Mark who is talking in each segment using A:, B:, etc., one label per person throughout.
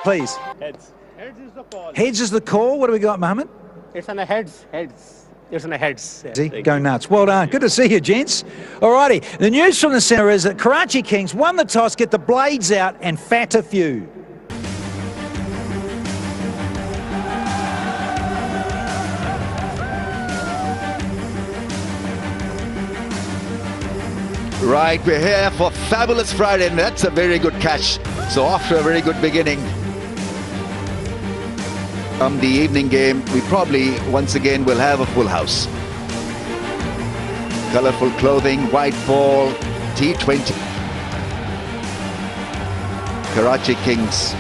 A: please.
B: Heads. Heads is the call.
A: Heads is the call. What do we got, Mohammed?
B: It's on the heads. Heads. It's on the heads.
A: See, go nuts. Well done. Good to see you, gents. All righty. The news from the centre is that Karachi Kings won the toss, get the blades out and fat a few.
C: Right, we're here for Fabulous Friday, and that's a very good catch. So after a very good beginning, the evening game, we probably once again will have a full house. Colourful clothing, white ball, T20. Karachi Kings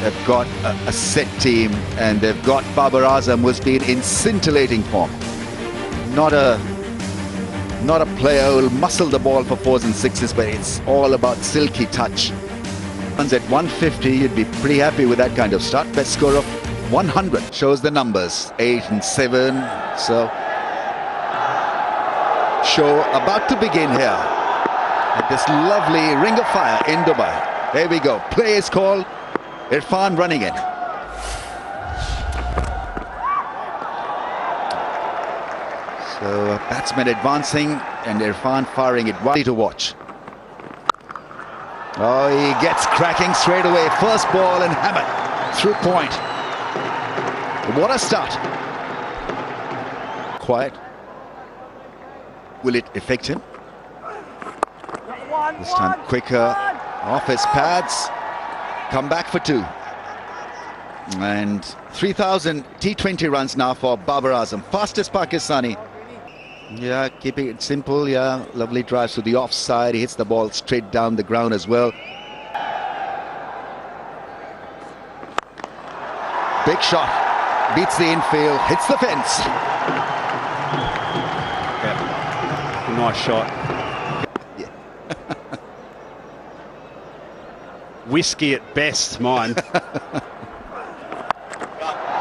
C: have got a set team, and they've got Babar Azam, who's been in scintillating form. Not a player who will muscle the ball for 4s and 6s, but it's all about silky touch. Runs at 150, you'd be pretty happy with that kind of start. Best score of 100 shows the numbers, 8 and 7. So, show about to begin here at this lovely Ring of Fire in Dubai. There we go. Play is called. Irfan running in. So, batsman advancing and Irfan firing it wide to watch. Oh, he gets cracking straight away. First ball and hammered through point. What a start. Quiet. Will it affect him? This time quicker. Off his pads. Come back for 2. And 3,000 T20 runs now for Babar Azam. Fastest Pakistani. Yeah, keeping it simple. Yeah, lovely drives to the offside. He hits the ball straight down the ground as well. Big shot. Beats the infield. Hits the fence.
B: Yeah. Nice shot.
C: Yeah.
B: Whiskey at best, mine.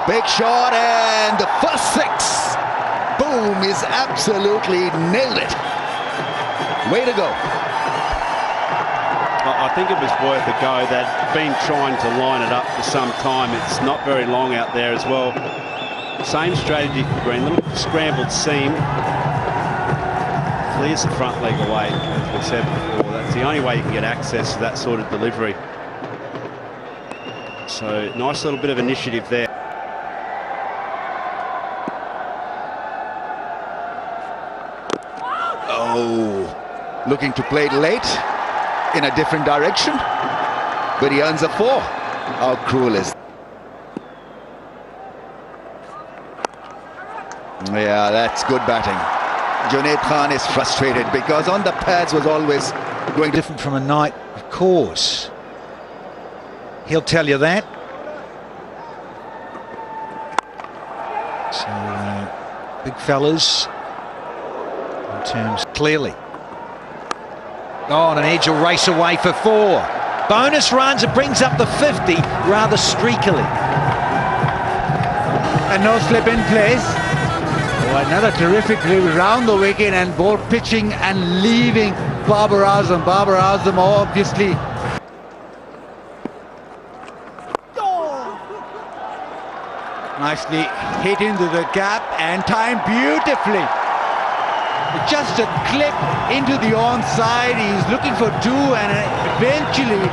C: Big shot, and the first 6. Boom, he's absolutely nailed it. Way to go.
B: I think it was worth a go. They'd been trying to line it up for some time. It's not very long out there as well. Same strategy for Green. Little scrambled seam. Clears the front leg away, as we said before. That's the only way you can get access to that sort of delivery. So, nice little bit of initiative there.
C: Oh, looking to play it late in a different direction, but he earns a 4. How cruel is that? Yeah, that's good batting. Junaid Khan is frustrated because on the pads was always going
A: Different from a night, of course. He'll tell you that. So, big fellas in terms clearly. Oh, and an edge will race away for 4. Bonus runs, it brings up the 50 rather streakily.
D: And no slip in place. Oh, another terrific delivery round the wicket, and ball pitching and leaving Babar Azam. Babar Azam obviously. Nicely hit into the gap and timed beautifully. Just a clip into the onside. He's looking for 2 and eventually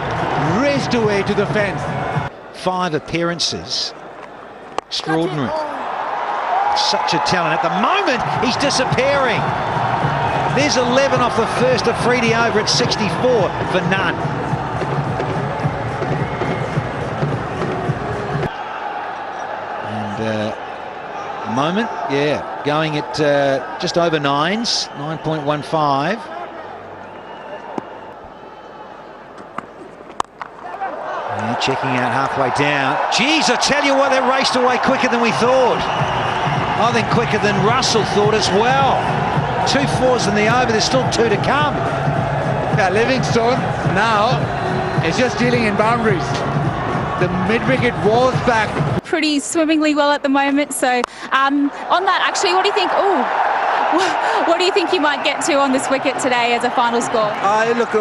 D: raced away to the fence.
A: 5 appearances. Extraordinary. Such a talent. At the moment, he's disappearing. There's 11 off the first. Afridi over at 64 for none. And moment, yeah, going at just over 9s, 9.15. Checking out halfway down. Geez, I tell you what, they raced away quicker than we thought. I think quicker than Russell thought as well. 2 4s in the over, there's still 2 to come.
D: Yeah, Livingstone now is just dealing in boundaries. The mid-wicket was back.
E: Pretty swimmingly well at the moment. So on that, actually, what do you think? Oh, What do you think you might get to on this wicket today as a final score?
F: Look,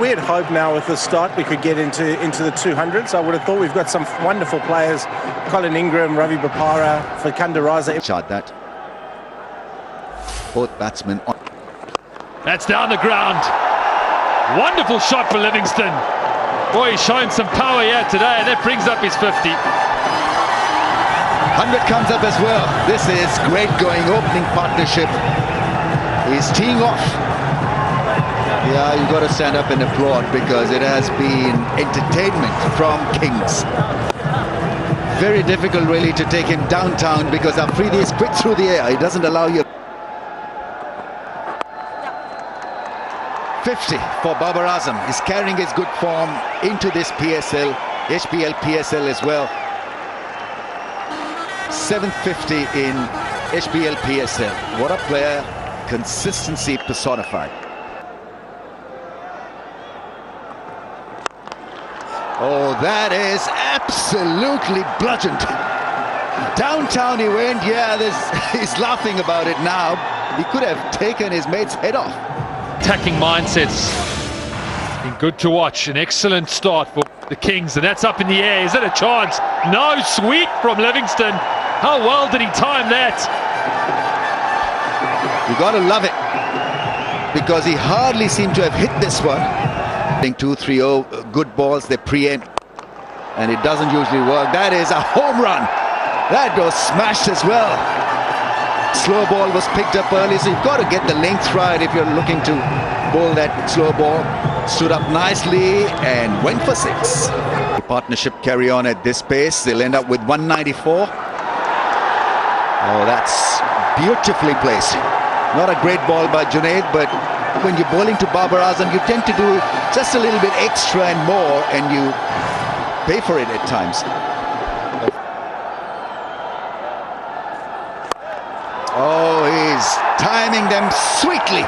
F: we had hoped now with the start we could get into the 200s. I would have thought we've got some wonderful players. Colin Ingram, Ravi Bopara, Fakanda Raza.
C: Chart that. Both batsmen on.
G: That's down the ground. Wonderful shot for Livingston. Boy, he's showing some power here today, and that brings up his 50.
C: 100 comes up as well. This is great going, opening partnership. He's teeing off. Yeah, you've got to stand up and applaud because it has been entertainment from Kings. Very difficult really to take him downtown because Afridi is quick through the air. He doesn't allow you. 50 for Babar Azam. He's carrying his good form into this PSL, HPL PSL as well. 750 in HPL PSL. What a player, consistency personified. Oh, that is absolutely bludgeoned. Downtown he went. Yeah, he's laughing about it now. He could have taken his mate's head off.
G: Attacking mindsets. Been good to watch. An excellent start for the Kings, and that's up in the air. Is it a chance? No, sweet from Livingston. How well did he time that?
C: You got to love it because he hardly seemed to have hit this one. 2-3-0, good balls, they preempt, and it doesn't usually work. That is a home run. That was smashed as well. Slow ball was picked up early, so you've got to get the length right if you're looking to bowl that slow ball. Stood up nicely and went for 6. The partnership carry on at this pace. They'll end up with 194. Oh, that's beautifully placed. Not a great ball by Junaid, but when you're bowling to Babar Azam, you tend to do just a little bit extra and more, and you pay for it at times. Oh, he's timing them sweetly.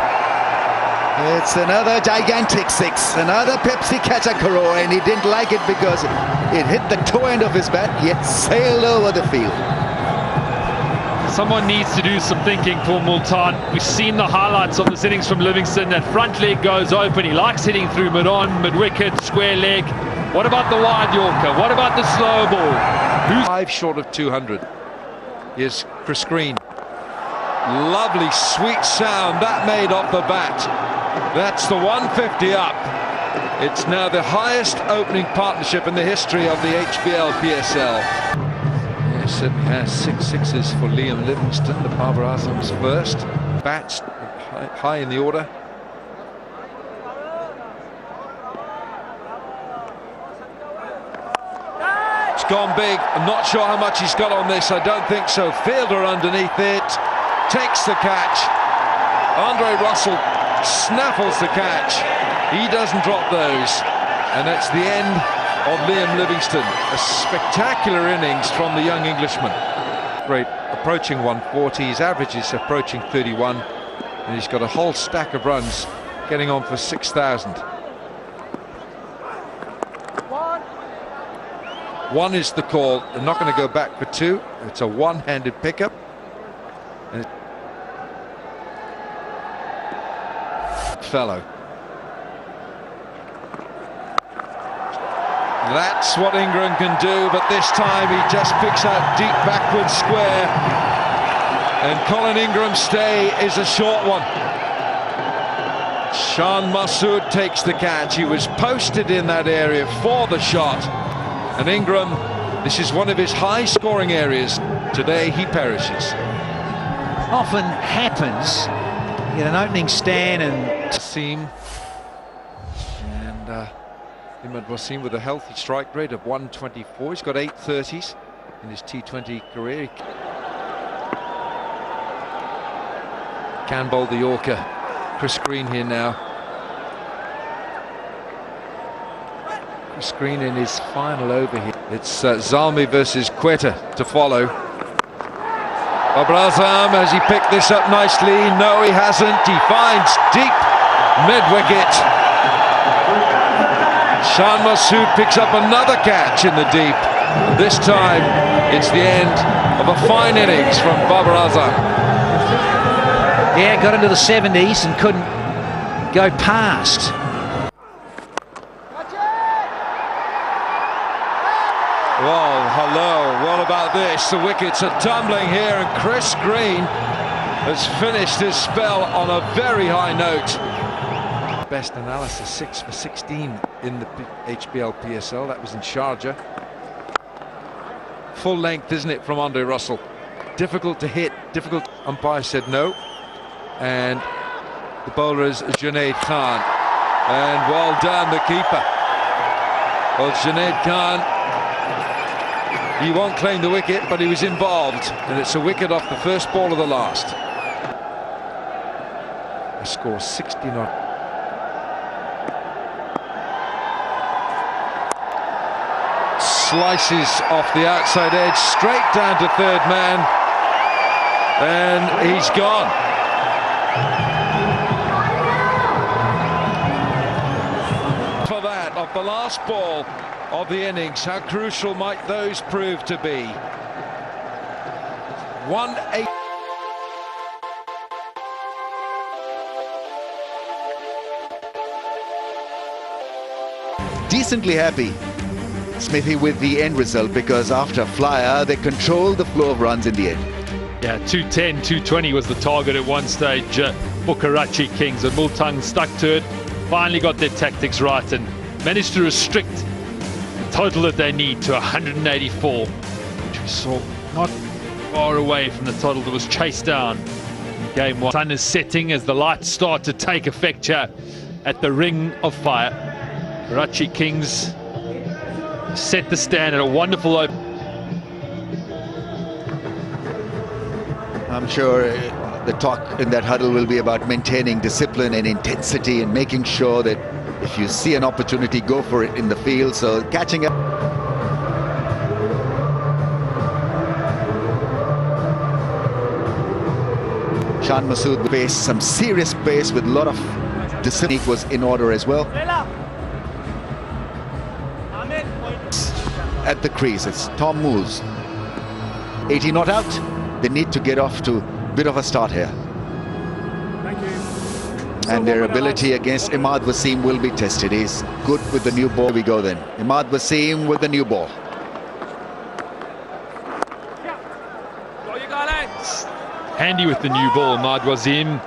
C: It's another gigantic 6, another Pepsi catcher Karo, and he didn't like it because it hit the toe end of his bat, yet sailed over the field.
G: Someone needs to do some thinking for Multan. We've seen the highlights of this innings from Livingston. That front leg goes open. He likes hitting through mid-on, mid-wicket, square leg. What about the wide Yorker? What about the slow ball? Who's
H: 5 short of 200? Here's Chris Green. Lovely, sweet sound that made off the bat. That's the 150 up. It's now the highest opening partnership in the history of the HBL PSL. Yes, it has 6 sixes for Liam Livingston, the Babar Azam's first. Bats high in the order. It's gone big. I'm not sure how much he's got on this. I don't think so. Fielder underneath it. Takes the catch. Andre Russell snaffles the catch. He doesn't drop those. And that's the end of Liam Livingston. A spectacular innings from the young Englishman. Great, approaching 140. His average is approaching 31. And he's got a whole stack of runs getting on for 6,000. 1 is the call. They're not going to go back for 2. It's a one-handed pickup. And fellow. That's what Ingram can do, but this time he just picks out deep backward square, and Colin Ingram's stay is a short one. Shan Masood takes the catch. He was posted in that area for the shot, and Ingram, this is one of his high scoring areas. Today he perishes.
A: Often happens in an opening stand and
H: Wasim, and Imad Wasim with a healthy strike rate of 124. He's got 8 30s in his T20 career. Can bowl the Yorker. Chris Green here now. Chris Green in his final over here. It's Zalmi versus Quetta to follow. Babar Azam, has he picked this up nicely? No, he hasn't. He finds deep mid-wicket. Shan Masood picks up another catch in the deep. And this time, it's the end of a fine innings from Babar Azam.
A: Yeah, got into the 70s and couldn't go past.
H: Well, hello, what about this? The wickets are tumbling here, and Chris Green has finished his spell on a very high note. Best analysis, 6 for 16 in the HBL PSL. That was in Sharjah. Full length, isn't it, from Andre Russell? Difficult to hit, difficult. Umpire said no. And the bowler is Junaid Khan. And well done, the keeper. Well, Junaid Khan, he won't claim the wicket, but he was involved. And it's a wicket off the first ball of the last. The score 60-not. Slices off the outside edge, straight down to third man, and he's gone. For that, of the last ball of the innings, how crucial might those prove to be? 1-8.
C: Decently happy, Smithy, with the end result, because after flyer they controlled the flow of runs in the end.
G: Yeah, 210, 220 was the target at one stage for Karachi Kings, and Multan stuck to it, finally got their tactics right and managed to restrict the total that they need to 184, which we saw not far away from the total that was chased down in game one. The sun is setting as the lights start to take effect here at the Ring of Fire. Karachi Kings set the stand at a wonderful open.
C: I'm sure the talk in that huddle will be about maintaining discipline and intensity and making sure that if you see an opportunity, go for it in the field. So catching up. Shan Masood faced some serious pace with a lot of discipline. Was in order as well. At the crease, it's Tom Moose. 80 not out. They need to get off to a bit of a start here.
F: Thank you.
C: And their ability against Imad Wasim will be tested. He's good with the new ball. Here we go then. Imad Wasim with the new ball.
G: Handy with the new ball, Imad Wasim.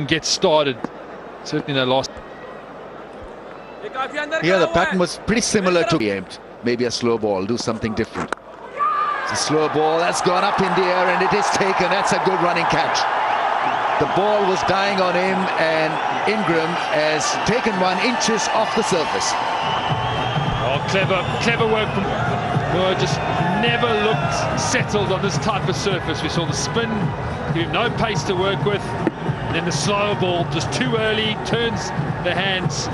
G: Gets started. Certainly they lost.
C: Here the pattern was pretty similar to the aimed. Maybe a slow ball, do something different. It's a slow ball that's gone up in the air and it is taken. That's a good running catch. The ball was dying on him and Ingram has taken 1 inches off the surface.
G: Oh, clever work from Moore. Just never looked settled on this type of surface. We saw the spin, give him no pace to work with. And then the slow ball, just too early, turns the hands.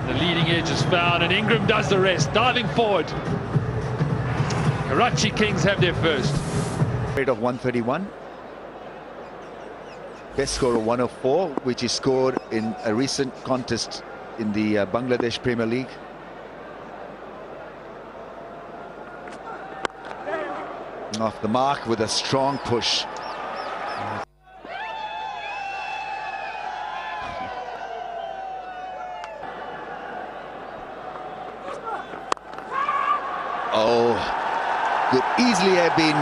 G: The leading edge is found and Ingram does the rest, diving forward. Karachi Kings have their first.
C: Rate of 131. Best score of 104, which is scored in a recent contest in the Bangladesh Premier League. Off the mark with a strong push. Oh, could easily have been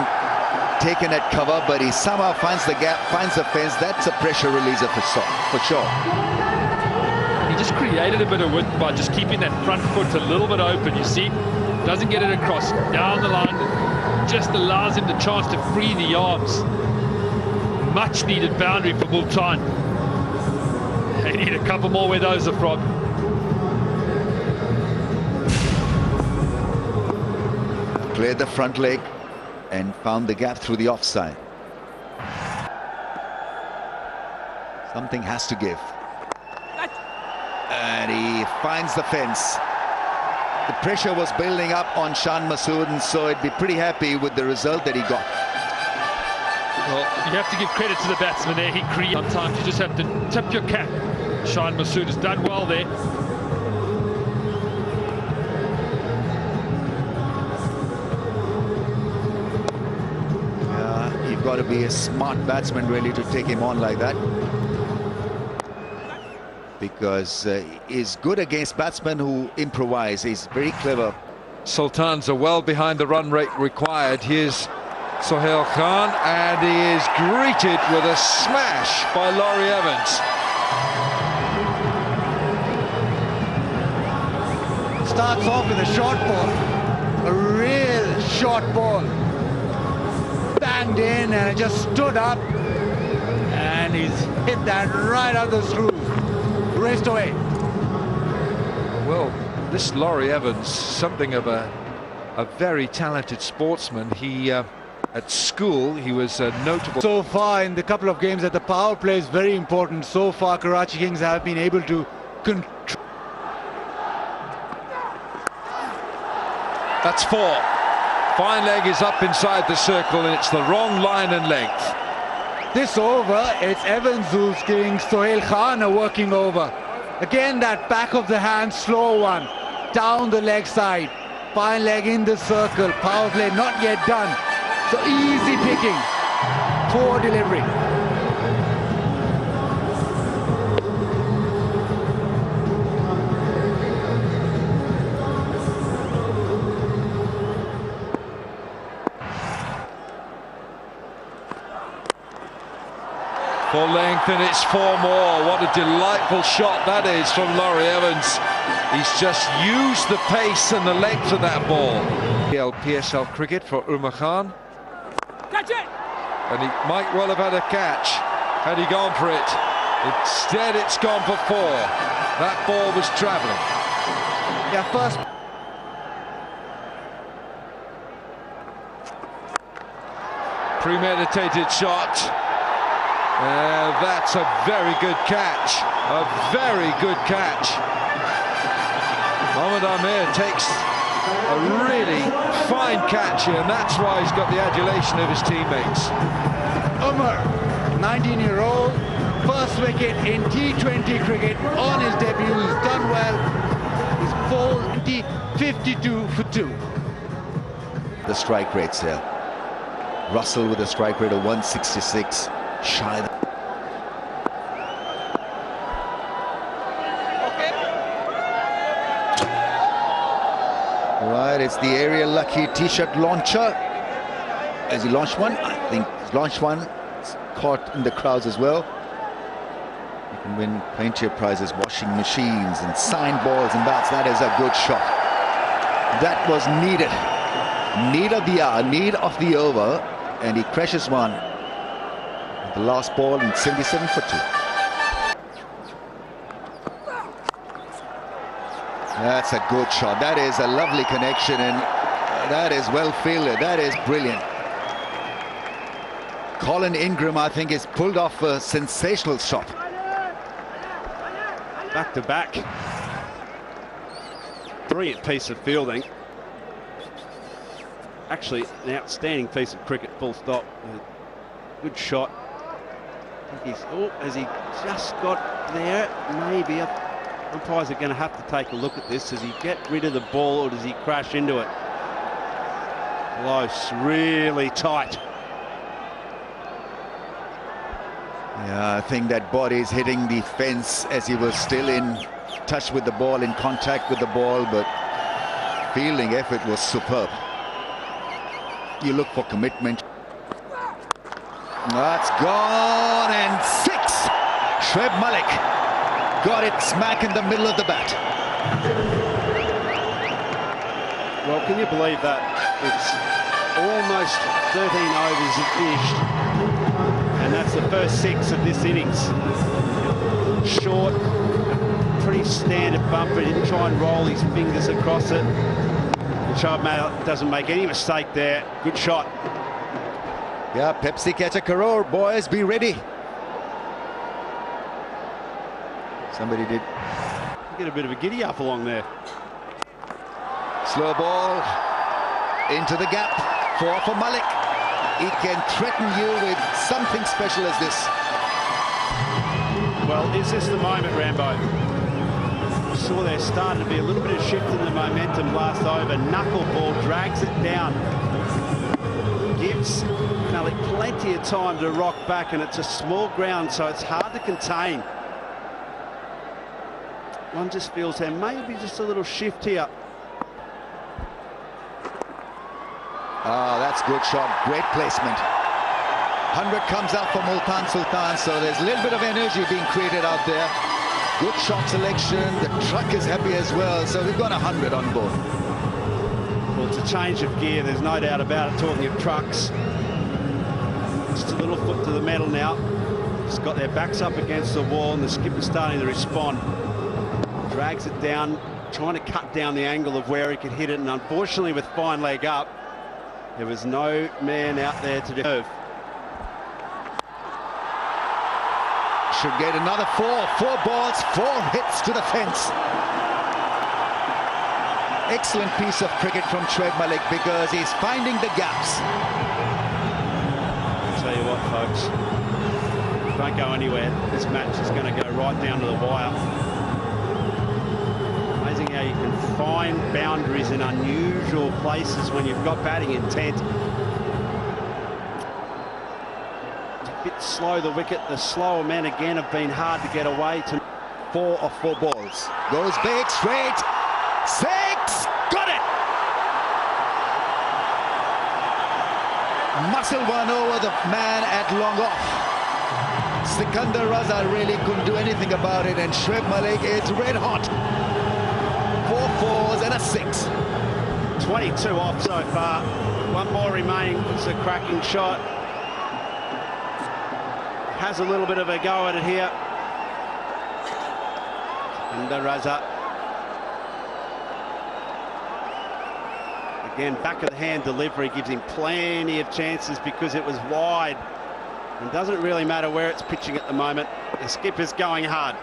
C: taken at cover, but he somehow finds the gap, finds the fence. That's a pressure releaser for sure.
G: He just created a bit of width by just keeping that front foot a little bit open. You see, doesn't get it across down the line. Just allows him the chance to free the arms. Much needed boundary for Multan. They need a couple more where those are from.
C: Cleared the front leg and found the gap through the offside. Something has to give. And he finds the fence. The pressure was building up on Shan Masood, and so he'd be pretty happy with the result that he got.
G: Well, you have to give credit to the batsman there. He created. Sometimes you just have to tip your cap. Shan Masood has done well there.
C: He you've got to be a smart batsman really to take him on like that, because he's good against batsmen who improvise. He's very clever.
H: Sultan's are well behind the run rate required. Here's Sohail Khan, and he is greeted with a smash by Laurie Evans.
D: Starts off with a short ball, a real short ball. Banged in and it just stood up, and he's hit that right out the screws. Raced away.
H: Well, this Laurie Evans, something of a very talented sportsman. He at school he was notable.
D: So far in the couple of games that the power play is very important. So far Karachi Kings have been able to control.
H: That's 4. Fine leg is up inside the circle, and it's the wrong line and length.
D: This over, it's Evans who's giving Sohail Khan a working over. Again, that back of the hand, slow one, down the leg side. Fine leg in the circle, power play not yet done. So easy picking, poor delivery.
H: Full length, and it's 4 more. What a delightful shot that is from Laurie Evans. He's just used the pace and the length of that ball. PSL cricket for Umar Khan.
G: Catch it!
H: And he might well have had a catch had he gone for it. Instead, it's gone for 4. That ball was travelling.
D: Yeah, first.
H: Premeditated shot. That's a very good catch. A very good catch. Mohammad Amir takes a really fine catch here, and that's why he's got the adulation of his teammates.
D: Umar, 19-year-old, first wicket in T20 cricket on his debut. He's done well. He's bowled 52 for 2.
C: The strike rates here. Russell with a strike rate of 166. Shy. Right, it's the aerial lucky T-shirt launcher. Has he launched one? I think he's launched one. It's caught in the crowds as well. You can win plenty of prizes, washing machines and signed balls and bats. That is a good shot. That was needed. Need of the hour, need of the over, and he crashes one. The last ball in 77 for 2. That's a good shot. That is a lovely connection, and that is well fielded. That is brilliant. Colin Ingram, I think, has pulled off a sensational shot.
B: Back to back. Brilliant piece of fielding. Actually, an outstanding piece of cricket, full stop. Good shot. Has he just got there? Maybe. Umpires are going to have to take a look at this. Does he get rid of the ball, or does he crash into it? Close, really tight.
C: Yeah, I think that body is hitting the fence as he was still in touch with the ball, in contact with the ball, but fielding effort was superb. You look for commitment. That's gone, and 6. Shoaib Malik got it smack in the middle of the bat.
B: Well, can you believe that? It's almost 13 overs finished, and that's the first 6 of this innings. Short, pretty standard bumper. He didn't try and roll his fingers across it. Shoaib Malik doesn't make any mistake there. Good shot.
C: Yeah, Pepsi catch a crore, boys, be ready. Somebody did.
B: Get a bit of a giddy up along there.
C: Slow ball into the gap. 4 for Malik. He can threaten you with something special as this.
B: Well, is this the moment, Rambo? We saw there started to be a little bit of shift in the momentum last over. Knuckleball drags it down. Gibbs Malik plenty of time to rock back, and it's a small ground, so it's hard to contain. One just feels there may be just a little shift here.
C: Oh, that's good shot. Great placement. 100 comes out for Multan Sultan, so there's a little bit of energy being created out there. Good shot selection. The truck is happy as well, so we've got 100 on board.
B: Well, it's a change of gear, there's no doubt about it. Talking of trucks, just a little foot to the metal now. Just got their backs up against the wall, and the skipper's starting to respond. Drags it down, trying to cut down the angle of where he could hit it, and unfortunately with fine leg up, there was no man out there to serve.
C: Should get another 4 balls, 4 hits to the fence. Excellent piece of cricket from Shoaib Malik, because he's finding the gaps.
B: I'll tell you what, folks, don't go anywhere. This match is going to go right down to the wire. Amazing how you can find boundaries in unusual places when you've got batting intent. Bit slow, the wicket. The slower men again have been hard to get away to.
C: 4 of 4 balls. Goes big, straight. 6! Got it! Muscle one over the man at long off. Sikandar Raza really couldn't do anything about it, and Shoaib Malik is red hot. 4 fours and a 6.
B: 22 off so far. One more remaining. It's a cracking shot. Has a little bit of a go at it here. And Raza. Again, back of the hand delivery gives him plenty of chances because it was wide. It doesn't really matter where it's pitching at the moment. The skipper's going hard.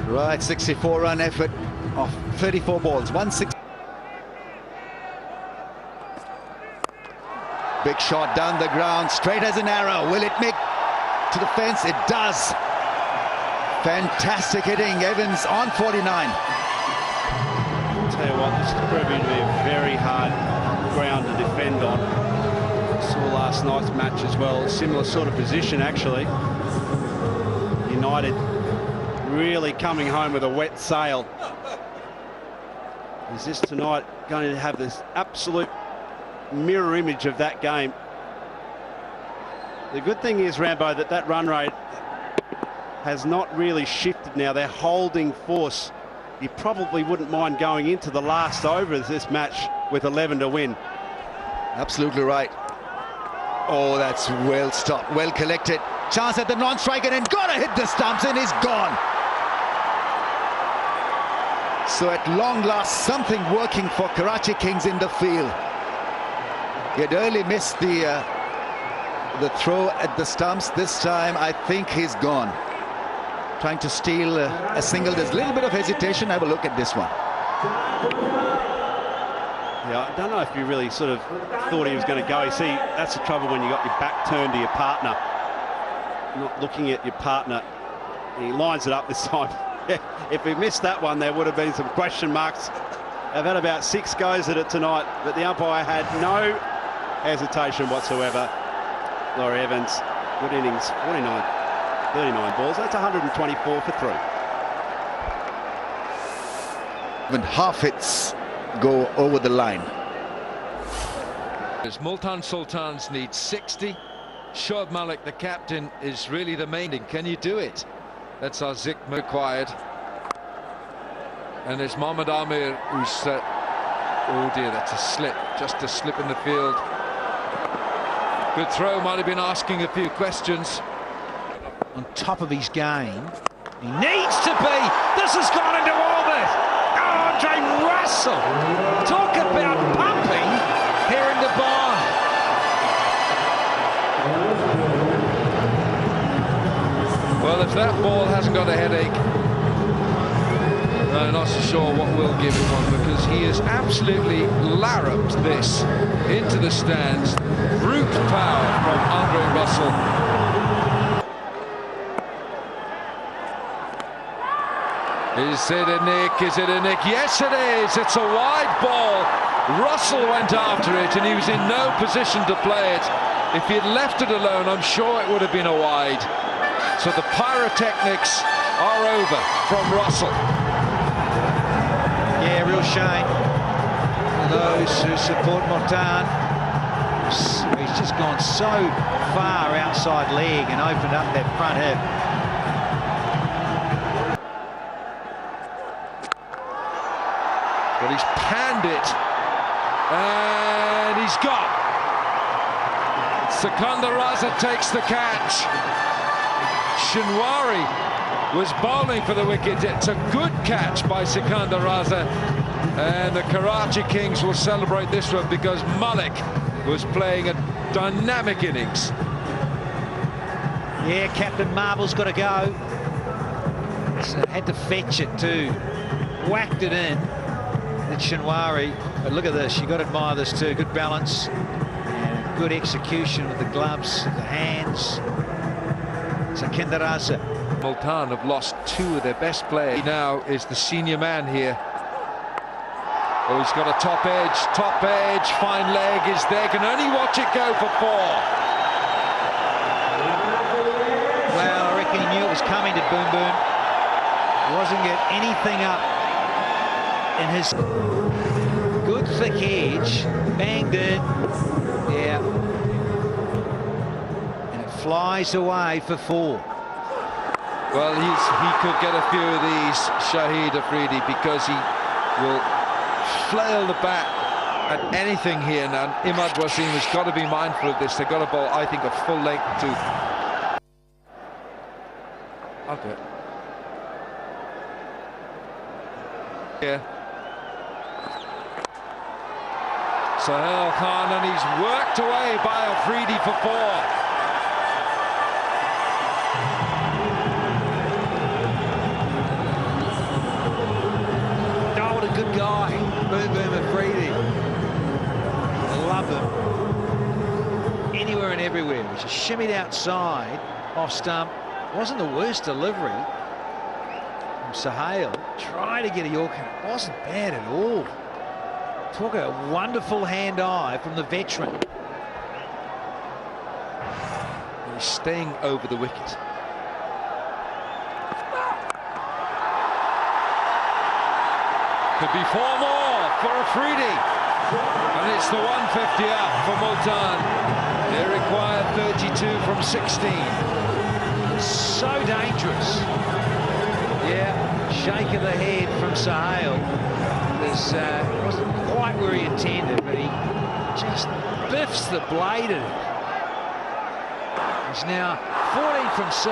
C: Right, 64-run effort of 34 balls. 160. Big shot down the ground, straight as an arrow. Will it make to the fence? It does. Fantastic hitting. Evans on 49.
B: I'll tell you what, this is proving to be a very hard ground to defend on. Saw last night's match as well. Similar sort of position, actually. United really coming home with a wet sail. Is this tonight going to have this absolute mirror image of that game? The good thing is, Rambo, that run rate has not really shifted now. They're holding force. You probably wouldn't mind going into the last over of this match with 11 to win.
C: Absolutely right. Oh, that's well stopped, well collected. Chance at the non-striker, and gotta hit the stumps, and he's gone. So at long last, something working for Karachi Kings in the field. He had early missed the throw at the stumps. This time, I think he's gone. Trying to steal a single. There's a little bit of hesitation. Have a look at this one.
B: Yeah, I don't know if you really sort of thought he was going to go. You see, that's the trouble when you got your back turned to your partner. Not looking at your partner. He lines it up this time. If he missed that one, there would have been some question marks. They've had about 6 goes at it tonight, but the umpire had no hesitation whatsoever. Laurie Evans, good innings, 39 balls. That's 124 for 3.
C: When half hits go over the line.
H: As Multan Sultans need 60. Shoaib Malik, the captain, is really the main thing. Can you do it? That's our Zik required. And it's Mohammad Amir who's oh dear, that's a slip, just a slip in the field. Good throw, might have been asking a few questions.
A: On top of his game, he needs to be. This has gone into orbit. Oh, Andre Russell, talk about pumping here in Dubai.
H: Well, if that ball hasn't got a headache, I'm not so sure what will give it one, because he has absolutely larruped this into the stands. Brute power from Andre Russell. Is it a nick? Is it a nick? Yes, it is. It's a wide ball. Russell went after it, and he was in no position to play it. If he had left it alone, I'm sure it would have been a wide. So the pyrotechnics are over from Russell.
A: Yeah, real shame for those who support Multan. He's just gone so far outside leg and opened up that front hip.
H: But he's panned it, and he's gone. Sikandar Raza takes the catch. Shinwari was bowling for the wicket. It's a good catch by Sikandar Raza, and the Karachi Kings will celebrate this one because Malik was playing a dynamic innings.
A: Yeah, Captain Marble's got to go. So had to fetch it too. Whacked it in. And Shinwari, but look at this, you got to admire this too. Good balance and good execution with the gloves, the hands. Sikandar Raza.
H: Multan have lost two of their best players. He now is the senior man here. Oh, he's got a top edge, fine leg is there, can only watch it go for 4.
A: Well, I reckon he knew it was coming to Boom Boom. Wasn't getting anything up in his good thick edge, banged in, yeah, and it flies away for 4.
H: Well, he could get a few of these, Shahid Afridi, because he will flail the bat at anything here. Now, Imad Wasim has got to be mindful of this. They've got to bowl, I think, a full length to... I'll do it. Yeah. Sahel Khan, and he's worked away by Afridi for 4.
A: Oh, what a good guy, Boom Boom Afridi. I love him. Anywhere and everywhere. He just shimmied outside, off stump. Wasn't the worst delivery from Sahel. Tried to get a Yorker. Wasn't bad at all. Talk a wonderful hand-eye from the veteran.
H: He's staying over the wicket. Could be 4 more for Afridi. And it's the 150 up for Multan. They require 32 from 16.
A: So dangerous. Yeah, shake of the head from Sahel. Wasn't quite where he intended, but he just biffs the blade at it. He's now 14 from 6.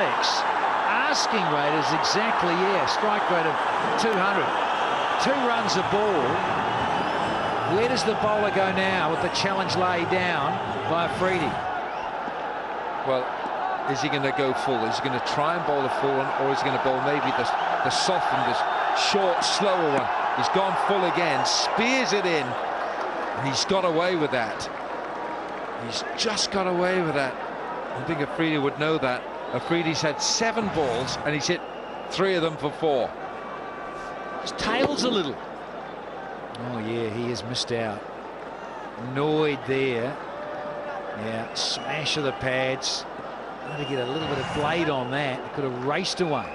A: Asking rate is exactly, yeah, strike rate of 200. 2 runs a ball. Where does the bowler go now with the challenge laid down by Afridi?
H: Well, is he going to go full? Is he going to try and bowl a full one, or is he going to bowl maybe the softened, the short, slower one? He's gone full again, spears it in, and he's got away with that. He's just got away with that. I think Afridi would know that. Afridi's had 7 balls, and he's hit 3 of them for 4.
A: His tail's a little. Oh, yeah, he has missed out. Annoyed there. Yeah, smash of the pads. Got to get a little bit of blade on that. It could have raced away.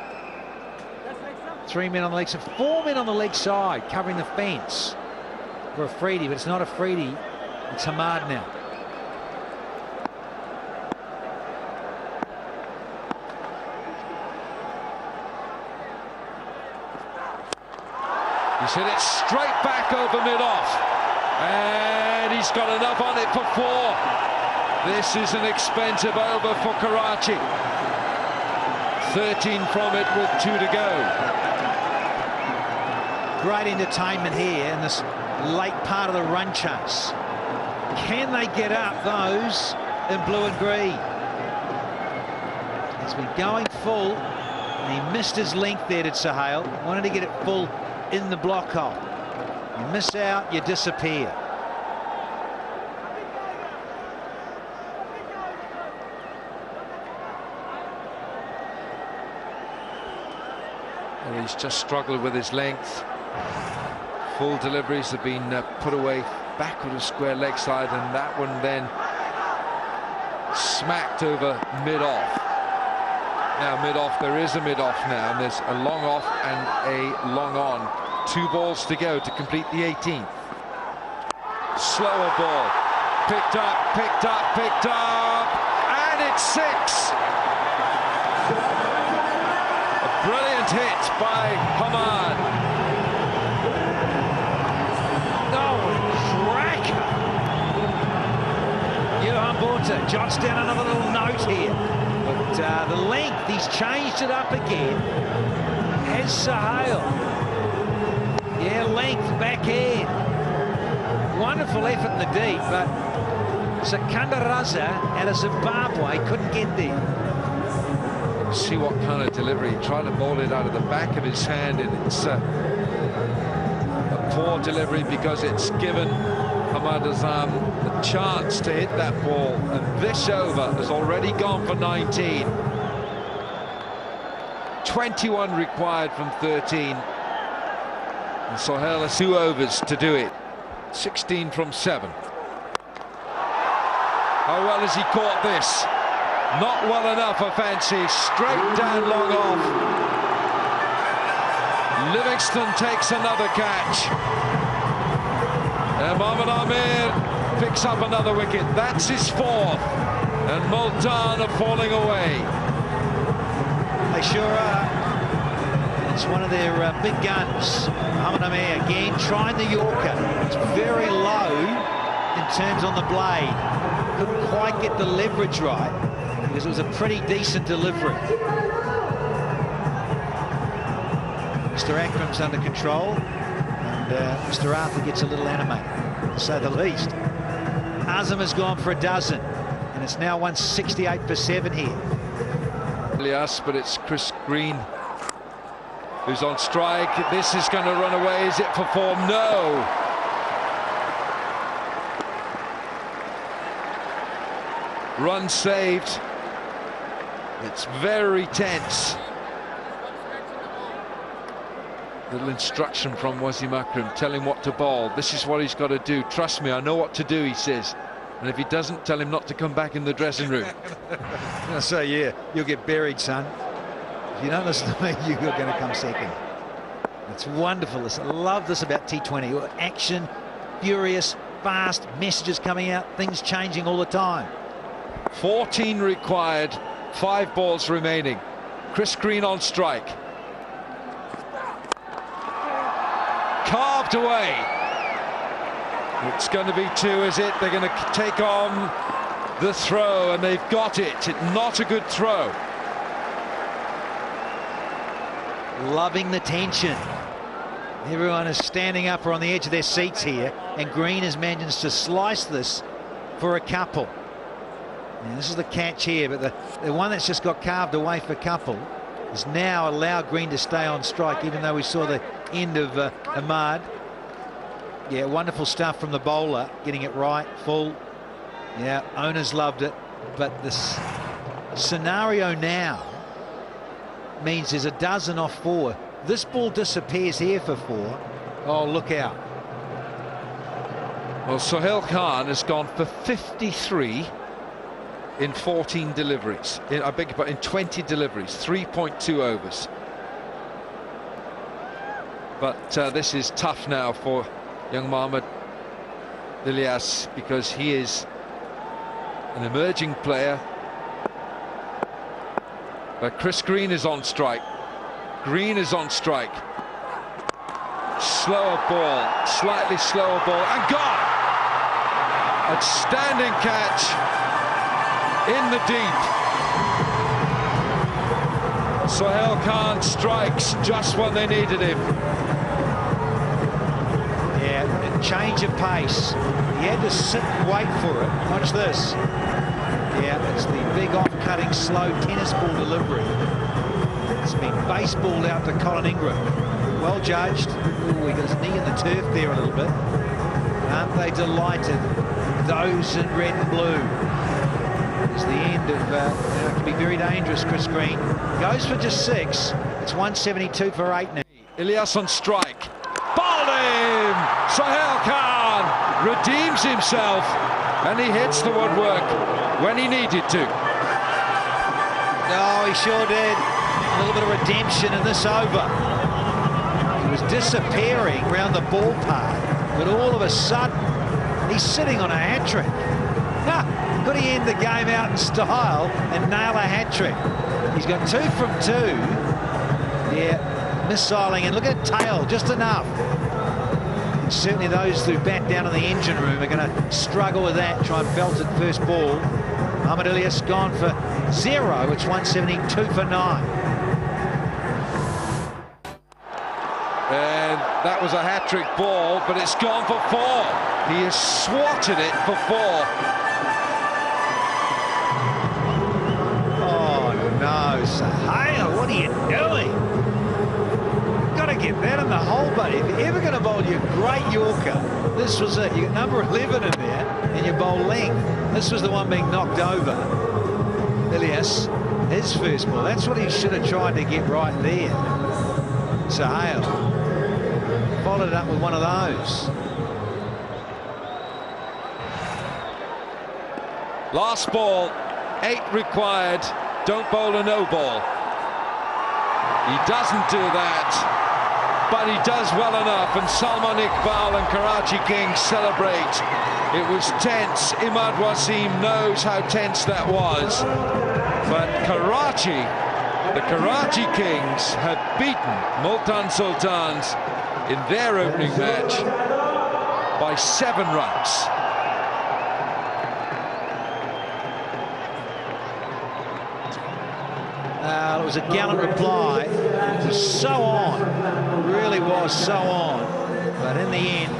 A: 3 men on the leg side, 4 men on the leg side covering the fence for Afridi, but it's not Afridi, it's Hamad now.
H: He's hit it straight back over mid-off, and he's got enough on it for 4. This is an expensive over for Karachi. 13 from it with 2 to go.
A: Great entertainment here in this late part of the run chase. Can they get up those in blue and green? He's been going full, and he missed his length there, did Sahel. Wanted to get it full in the block hole. You miss out, you disappear.
H: Well, he's just struggled with his length. Full deliveries have been put away back with a square leg side, and that one then smacked over mid-off. Now mid-off, there is a mid-off now, and there's a long off and a long on. 2 balls to go to complete the 18th. Slower ball. Picked up, picked up, picked up, and it's 6. A brilliant hit by Hamad.
A: Jots down another little note here, but the length, he's changed it up again. Has Sahel. Yeah, length, backhand. Wonderful effort in the deep, but Sakandaraza out of Zimbabwe couldn't get there.
H: See what kind of delivery. He tried to bowl it out of the back of his hand, and it's a poor delivery because it's given Hamad Azam the chance to hit that ball, and this over has already gone for 19. 21 required from 13, and Sohail has 2 overs to do it. 16 from 7. How well has he caught this? Not well enough for Fancy. Straight down, long off. Livingston takes another catch. And Mohamed Amir picks up another wicket. That's his 4th. And Multan are falling away.
A: They sure are. It's one of their big guns. Mohamed Amir again trying the Yorker. It's very low in terms on the blade. Couldn't quite get the leverage right because it was a pretty decent delivery. Mr. Akram's under control. Mr. Arthur gets a little animated, to say the least. Azam has gone for a dozen, and it's now 168 for 7 here.
H: Yes, but it's Chris Green who's on strike. This is going to run away. Is it for 4? No. Run saved. It's very tense. Little instruction from Wasim Akram, tell him what to bowl. This is what he's got to do. Trust me, I know what to do, he says. And if he doesn't, tell him not to come back in the dressing room.
A: I say, yeah, you'll get buried, son. If you don't listen to me, you're going to come second. It's wonderful. I love this about T20. Action, furious, fast, messages coming out, things changing all the time.
H: 14 required, 5 balls remaining. Chris Green on strike. Carved away. It's going to be 2, is it? They're going to take on the throw, and they've got it. It's not a good throw.
A: Loving the tension. Everyone is standing up or on the edge of their seats here, and Green has managed to slice this for a couple. Now, this is the catch here, but the one that's just got carved away for a couple has now allowed Green to stay on strike, even though we saw the end of Ahmad. Yeah, wonderful stuff from the bowler, getting it right, full. Yeah, owners loved it, but this scenario now means there's a dozen off 4. This ball disappears here for 4. Oh, look out.
H: Well, Sohail Khan has gone for 53 in 14 deliveries. I beg your pardon, in 20 deliveries, 3.2 overs. But this is tough now for young Mohammad Ilyas, because he is an emerging player. But Chris Green is on strike. Green is on strike. Slower ball, slightly slower ball, and gone! Outstanding catch in the deep. Sohail Khan strikes just when they needed him.
A: Yeah, a change of pace. He had to sit and wait for it. Watch this. Yeah, it's the big off-cutting, slow tennis ball delivery. It's been baseballed out to Colin Ingram. Well judged. Ooh, he got his knee in the turf there a little bit. Aren't they delighted? Those in red and blue. It's the end of, it can be very dangerous. Chris Green goes for just 6. It's 172 for 8 now.
H: Ilyas on strike. Bowled him! Sohail Khan redeems himself and he hits the woodwork when he needed to.
A: Oh, he sure did. A little bit of redemption in this over. He was disappearing around the ballpark, but all of a sudden, he's sitting on a hat-trick. Could he end the game out in style and nail a hat-trick? He's got 2 from 2. Yeah, missiling, and look at tail, just enough. And certainly those who bat down in the engine room are going to struggle with that, try and belt it first ball. Ahmed Ilyas gone for 0. It's 172 for 9.
H: And that was a hat-trick ball, but it's gone for 4. He has swatted it for 4.
A: Oh no, Sohail, what are you doing? Got to get that in the hole, buddy. If you're ever going to bowl your great Yorker, this was it. You got number 11 in there, and you bowl length. This was the one being knocked over. Ilyas, his first ball. That's what he should have tried to get right there. Sohail followed it up with one of those.
H: Last ball, 8 required. Don't bowl a no ball. He doesn't do that, but he does well enough, and Salman Iqbal and Karachi Kings celebrate. It was tense. Imad Wasim knows how tense that was, but Karachi, the Karachi Kings, have beaten Multan Sultans in their opening match by 7 runs.
A: It was a gallant reply. It was so on, really was so on. But in the end,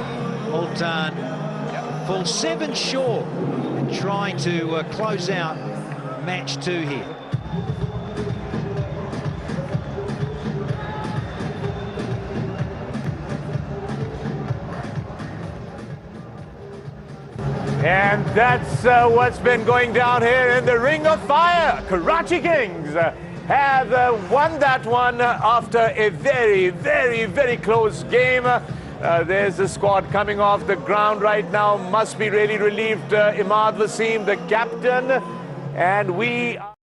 A: Multan falls 7 short in trying to close out match 2 here.
I: And that's what's been going down here in the Ring of Fire. Karachi Kings have won that one after a very, very, very close game. There's the squad coming off the ground right now. Must be really relieved. Imad Wasim, the captain. And we